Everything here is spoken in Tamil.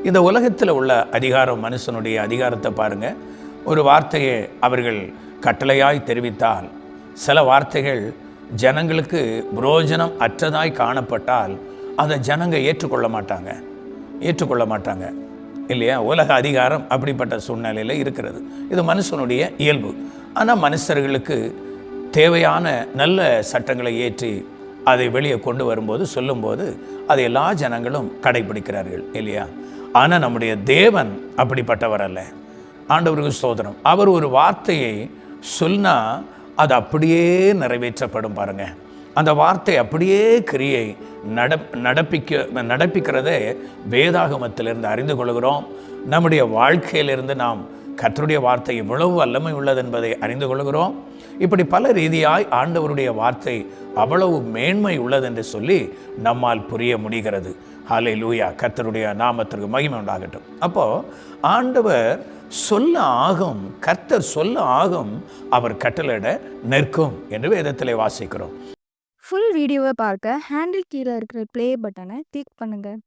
இந்த உலகத்தில் உள்ள அதிகாரம், மனுஷனுடைய அதிகாரத்தை பாருங்கள். ஒரு வார்த்தையை அவர்கள் கட்டளையாய் தெரிவித்தால், சில வார்த்தைகள் ஜனங்களுக்கு புரோஜனம் அற்றதாய் காணப்பட்டால் அதை ஜனங்க ஏற்றுக்கொள்ள மாட்டாங்க இல்லையா? உலக அதிகாரம் அப்படிப்பட்ட சூழ்நிலையில் இருக்கிறது. இது மனுஷனுடைய இயல்பு. ஆனால் மனுஷர்களுக்கு தேவையான நல்ல சட்டங்களை ஏற்றி அதை வெளியே கொண்டு வரும்போது, சொல்லும்போது அதை எல்லா ஜனங்களும் கடைபிடிக்கிறார்கள் இல்லையா? ஆனால் நம்முடைய தேவன் அப்படிப்பட்டவர் அல்ல. ஆண்டவருக்கு ஸ்தோத்திரம். அவர் ஒரு வார்த்தையை சொன்னால் அது அப்படியே நிறைவேற்றப்படும். பாருங்க, அந்த வார்த்தை அப்படியே கிரியை நடப்பிக்கிறதே வேதாகமத்திலிருந்து அறிந்து கொள்கிறோம். நம்முடைய வாழ்க்கையிலிருந்து நாம் கர்த்தருடைய வார்த்தை எவ்வளவு வல்லமை உள்ளது என்பதை அறிந்து கொள்கிறோம். இப்படி பல ரீதியாய் ஆண்டவருடைய வார்த்தை அவ்வளவு மேன்மை உள்ளது என்று சொல்லி நம்மால் புரிய முடிகிறது. ஹல்லேலூயா! கர்த்தருடைய நாமத்திற்கு மகிமை உண்டாகட்டும். அப்போது ஆண்டவர் சொல்ல ஆகும், கர்த்தர் சொல்ல ஆகும், அவர் கட்டளையிட நிற்கும் என்று வேதத்திலே வாசிக்கிறோம். ஃபுல் வீடியோவை பார்க்க ஹேண்டில் கீழே இருக்கிற ப்ளே பட்டனை கிளிக் பண்ணுங்கள்.